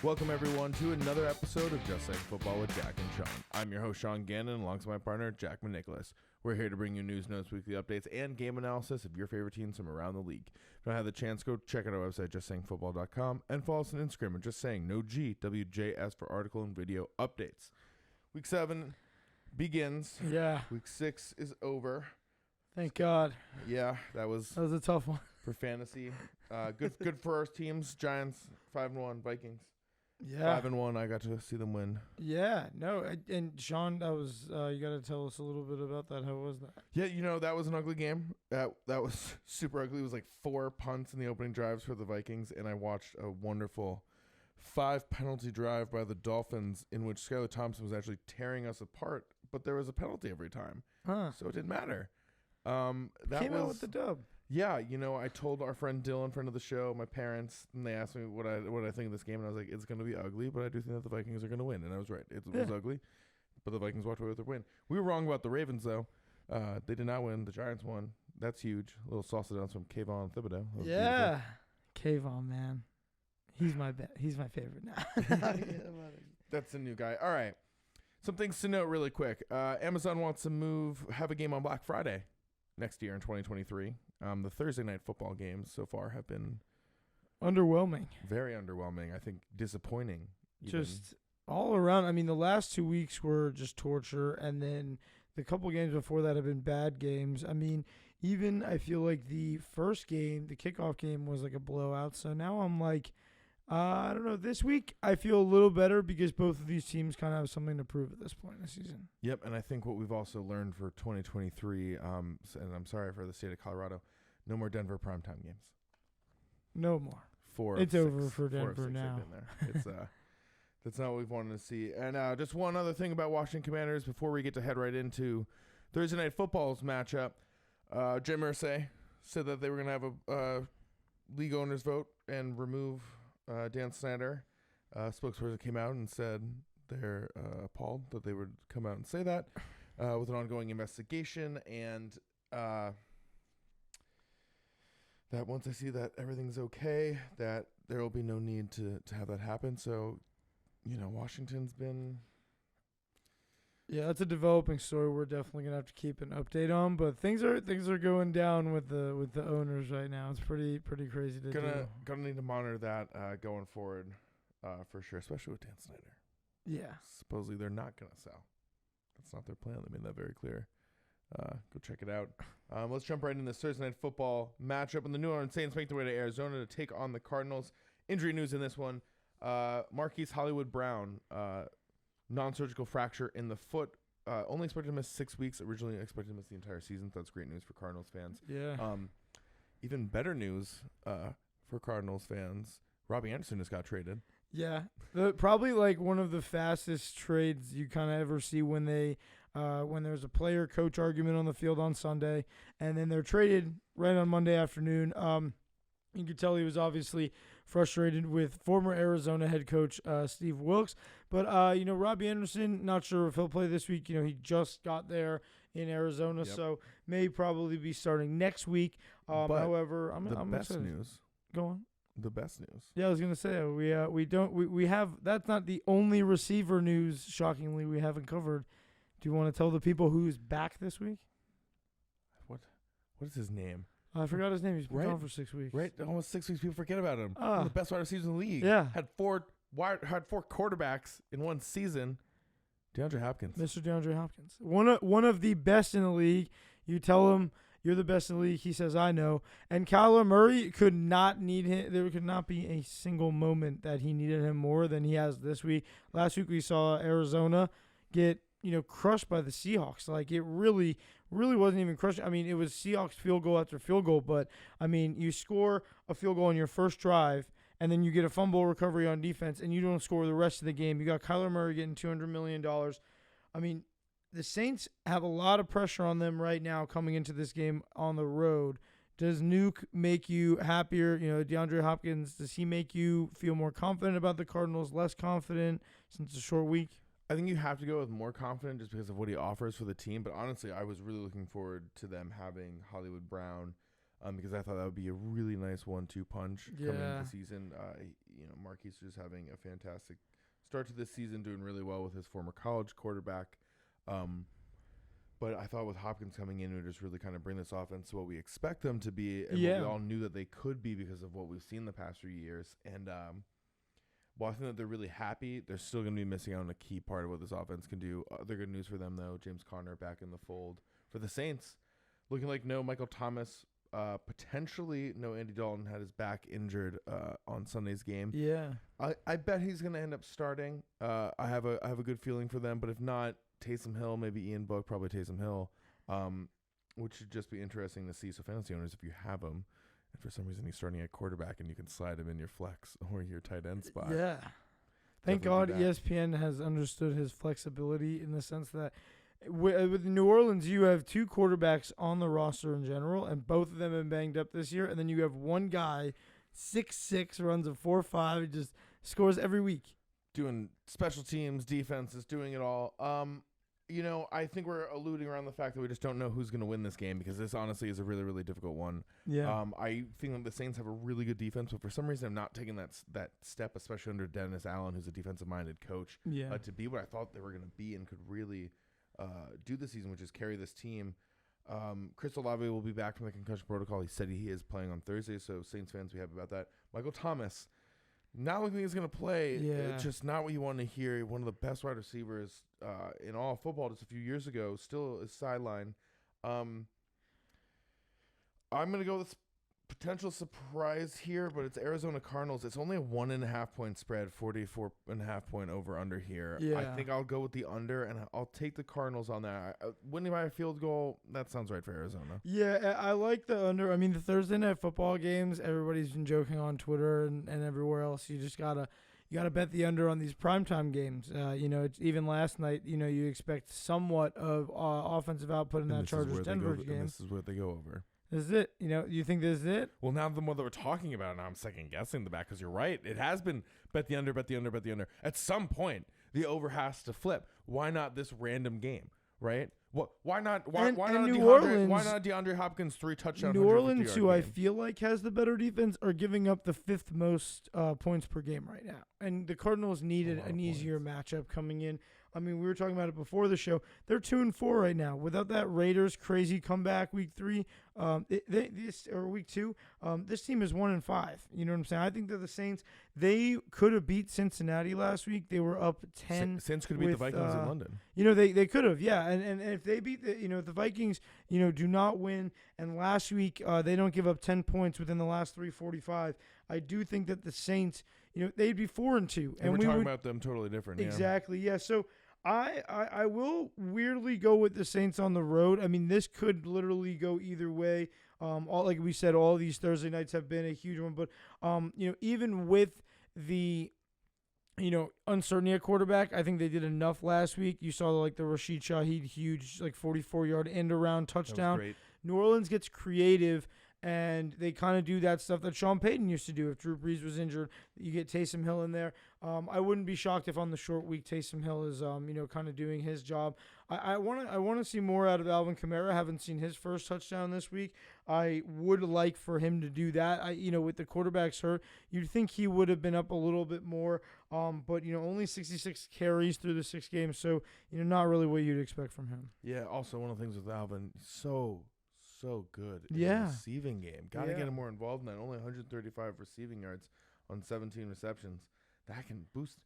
Welcome, everyone, to another episode of Just Saying Football with Jack and Sean. I'm your host, Sean Gannon, alongside my partner, Jack McNicholas. We're here to bring you news, notes, weekly updates, and game analysis of your favorite teams from around the league. If you don't have the chance, go check out our website, justsayingfootball.com, and follow us on Instagram at Just Saying, no G, WJS for article and video updates. Week 7 begins. Yeah. Week 6 is over. Thank God. Yeah, that was a tough one. for fantasy. Good for our teams. Giants, 5-1. Vikings, Yeah. 5-1. I got to see them win. Yeah. No. And Sean, that was you got to tell us a little bit about that. How was that? Yeah, that was an ugly game. That was super ugly. It was like 4 punts in the opening drives for the Vikings, and I watched a wonderful 5-penalty drive by the Dolphins in which Skylar Thompson was actually tearing us apart, but there was a penalty every time, so it didn't matter. That Came out with the dub. Yeah, I told our friend Dylan, friend of the show, my parents, and they asked me what I think of this game, and I was like, it's going to be ugly, but I do think that the Vikings are going to win, and I was right. It was ugly, but the Vikings walked away with their win. We were wrong about the Ravens, though. They did not win. The Giants won. That's huge. A little sausage downs from Kayvon Thibodeau. Yeah. Kayvon, man. He's my He's my favorite now. That's the new guy. All right. Some things to note really quick. Amazon wants to have a game on Black Friday next year in 2023. The Thursday night football games so far have been underwhelming. Very underwhelming. I think disappointing. Just all around. I mean, the last 2 weeks were just torture, and then the couple games before that have been bad games. I mean, even I feel like the first game, the kickoff game, was like a blowout. So now I'm like, I don't know. This week I feel a little better because both of these teams kind of have something to prove at this point in the season. Yep, and I think what we've also learned for 2023, and I'm sorry for the state of Colorado, no more Denver primetime games. No more. It's over for Denver now. It's that's not what we've wanted to see. And just one other thing about Washington Commanders before we get to head right into Thursday Night Football's matchup. Jim Irsay said that they were going to have a league owners vote and remove Dan Snyder. Spokesperson came out and said they're appalled that they would come out and say that with an ongoing investigation, and that once I see that everything's okay, that there will be no need to have that happen. So, Washington's been... Yeah, that's a developing story we're definitely going to have to keep an update on, but things are going down with the owners right now. It's pretty crazy to do. Gonna need to monitor that going forward for sure, especially with Dan Snyder. Yeah. Supposedly they're not going to sell. That's not their plan. They made that very clear. Go check it out. Let's jump right into this Thursday Night Football matchup. And the New Orleans Saints make their way to Arizona to take on the Cardinals. Injury news in this one. Marquise Hollywood Brown, non-surgical fracture in the foot. Only expected to miss 6 weeks. Originally expected to miss the entire season. So that's great news for Cardinals fans. Yeah. Even better news for Cardinals fans. Robbie Anderson just got traded. Yeah. Probably like one of the fastest trades you kind of ever see when there's a player-coach argument on the field on Sunday, and then they're traded right on Monday afternoon. You could tell he was obviously frustrated with former Arizona head coach Steve Wilks. But, Robbie Anderson, not sure if he'll play this week. He just got there in Arizona, so may probably be starting next week. However, I'm best excited. news. Go on. The best news. Yeah, I was gonna say we have that's not the only receiver news. Shockingly, we haven't covered. Do you want to tell the people who's back this week? What is his name? I forgot his name. He's been gone for 6 weeks. Right, almost 6 weeks. People forget about him. One of the best wide receivers in the league. Yeah, had four quarterbacks in one season. De'Andre Hopkins. Mr. De'Andre Hopkins, one of the best in the league. You tell him you're the best in the league. He says, I know. And Kyler Murray could not need him. There could not be a single moment that he needed him more than he has this week. Last week we saw Arizona get, crushed by the Seahawks. Like, it really, really wasn't even crushed. I mean, it was Seahawks field goal after field goal. But, I mean, you score a field goal on your first drive, and then you get a fumble recovery on defense, and you don't score the rest of the game. You got Kyler Murray getting $200 million. I mean, the Saints have a lot of pressure on them right now coming into this game on the road. Does Nuke make you happier? DeAndre Hopkins, does he make you feel more confident about the Cardinals, less confident since it's a short week? I think you have to go with more confident just because of what he offers for the team. But honestly, I was really looking forward to them having Hollywood Brown because I thought that would be a really nice 1-2 punch coming into the season. Marquise just having a fantastic start to this season, doing really well with his former college quarterback. But I thought with Hopkins coming in, it would just really kind of bring this offense to what we expect them to be, and what we all knew that they could be because of what we've seen the past few years. And while I think that they're really happy, they're still going to be missing out on a key part of what this offense can do. Other good news for them, though, James Conner back in the fold. For the Saints, looking like no Michael Thomas, potentially no Andy Dalton, had his back injured on Sunday's game. Yeah. I bet he's going to end up starting. I have a good feeling for them, but if not, Taysom Hill, maybe Ian Book, probably Taysom Hill, which should just be interesting to see. So fantasy owners, if you have him, and for some reason he's starting at quarterback and you can slide him in your flex or your tight end spot. Yeah. Thank God ESPN has understood his flexibility in the sense that with New Orleans, you have two quarterbacks on the roster in general, and both of them have been banged up this year. And then you have one guy, 6'6", runs a 4.5, just scores every week. Doing special teams, defenses, doing it all. I think we're alluding around the fact that we just don't know who's going to win this game, because this honestly is a really, really difficult one. Yeah. I think that the Saints have a really good defense, but for some reason I'm not taking that step, especially under Dennis Allen, who's a defensive-minded coach, to be what I thought they were going to be and could really do this season, which is carry this team. Chris Olave will be back from the concussion protocol. He said he is playing on Thursday, so Saints fans, be happy about that. Michael Thomas, not looking like he's going to play. Yeah. It's just not what you want to hear. One of the best wide receivers in all of football just a few years ago, still is sideline. I'm going to go with potential surprise here, but it's Arizona Cardinals. It's only a 1.5 point spread, 44.5 point over under here. Yeah. I think I'll go with the under, and I'll take the Cardinals on that. Winning by a field goal, that sounds right for Arizona. Yeah, I like the under. I mean, the Thursday night football games, everybody's been joking on Twitter and everywhere else. You just gotta bet the under on these primetime games. It's even last night. You expect somewhat of offensive output in that Chargers-Denver game. And this is what they go over. This is it. You think this is it? Well, now the more that we're talking about it, now I'm second guessing the back, because you're right. It has been bet the under, bet the under, bet the under. At some point, the over has to flip. Why not this random game, right? Why not? Why not New Orleans? Why not DeAndre Hopkins 3 touchdowns? New Orleans, who I feel like has the better defense, are giving up the 5th most points per game right now, and the Cardinals needed an easier matchup coming in. I mean, we were talking about it before the show. They're 2-4 right now. Without that Raiders crazy comeback week 3, week 2, this team is 1-5. You know what I'm saying? I think that the Saints, they could have beat Cincinnati last week. They were up 10. Saints could have beat the Vikings in London. They could have, yeah. And if they beat the Vikings, do not win, and last week they don't give up 10 points within the last 3:45. I do think that the Saints, they'd be 4-2, and we're talking about them totally different. Exactly, yeah. So I will weirdly go with the Saints on the road. I mean, this could literally go either way. Like we said, all these Thursday nights have been a huge one. But even with the uncertainty at quarterback, I think they did enough last week. You saw the Rashid Shaheed huge 44-yard end around touchdown. That was great. New Orleans gets creative, and they kind of do that stuff that Sean Payton used to do. If Drew Brees was injured, you get Taysom Hill in there. I wouldn't be shocked if on the short week Taysom Hill is kind of doing his job. I want to see more out of Alvin Kamara. I haven't seen his first touchdown this week. I would like for him to do that. With the quarterbacks hurt, you'd think he would have been up a little bit more. But only 66 carries through the 6 games, so not really what you'd expect from him. Yeah. Also, one of the things with Alvin, so good in the receiving game. Got to get him more involved in that. Only 135 receiving yards on 17 receptions. That can boost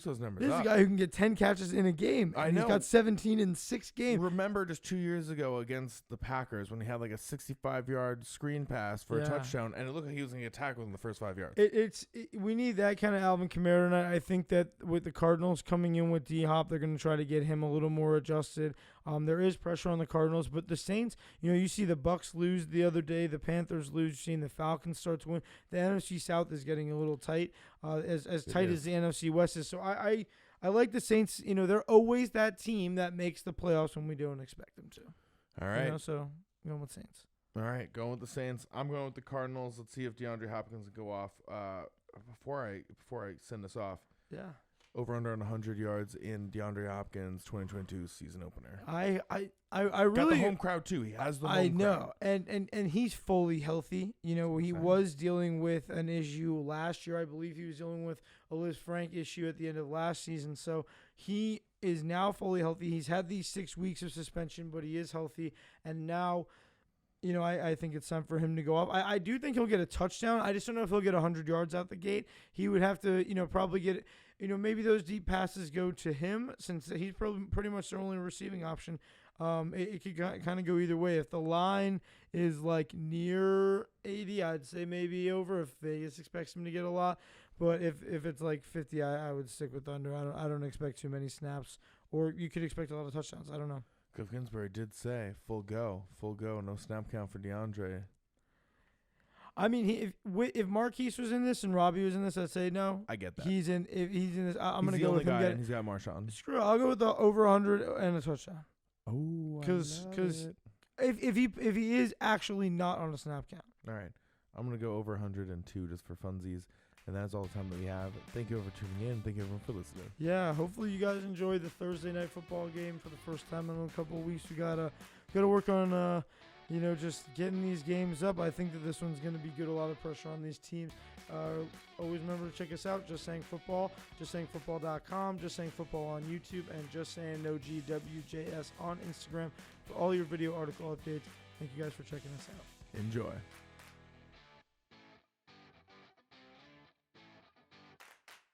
those numbers This up. is a guy who can get 10 catches in a game. I know. He's got 17 in 6 games. Remember just 2 years ago against the Packers when he had a 65-yard screen pass for a touchdown, and it looked like he was going to get tackled in the first 5 yards. We need that kind of Alvin Kamara tonight. I think that with the Cardinals coming in with D-Hop, they're going to try to get him a little more adjusted. There is pressure on the Cardinals, but the Saints, you see the Bucks lose the other day, the Panthers lose, you're seeing the Falcons start to win. The NFC South is getting a little tight, as tight as the NFC West is. So I like the Saints. They're always that team that makes the playoffs when we don't expect them to. All right. So I'm going with Saints. All right, going with the Saints. I'm going with the Cardinals. Let's see if DeAndre Hopkins can go off. Before I send this off. Yeah. over under on 100 yards in DeAndre Hopkins 2022 season opener. I Got really the home crowd too. He has the home I know, crowd. and he's fully healthy. You know, he Same. was dealing with an issue last year. I believe he was dealing with a Liz Frank issue at the end of last season. So he is now fully healthy. He's had these 6 weeks of suspension, but he is healthy. And now, you know, I think it's time for him to go up. I do think he'll get a touchdown. I just don't know if he'll get 100 yards out the gate. He would have to, you know, probably get, you know, maybe those deep passes go to him since he's probably pretty much their only receiving option. It could kind of go either way. If the line is like near 80, I'd say maybe over if Vegas expects him to get a lot. But if it's like 50, I would stick with under. I don't expect too many snaps, or you could expect a lot of touchdowns. I don't know. Cliff Kingsbury did say full go, no snap count for DeAndre. I mean, if Marquise was in this and Robbie was in this, I'd say no. I get that. If he's in this, I'm He's gonna the go only with him guy, getting. and he's got Marshon. Screw it, I'll go with the over 100 and a touchdown. Oh, Because if he is actually not on a snap count. All right, I'm gonna go over 102 just for funsies, and that's all the time that we have. Thank you for tuning in. Thank you everyone for listening. Yeah, hopefully you guys enjoy the Thursday night football game for the first time in a couple of weeks. We gotta work on you know, just getting these games up. I think that this one's gonna be good. A lot of pressure on these teams. Always remember to check us out. Just Saying Football, JustSayingFootball.com, Just Saying Football on YouTube, and Just Saying No GWJS on Instagram for all your video article updates. Thank you guys for checking us out. Enjoy.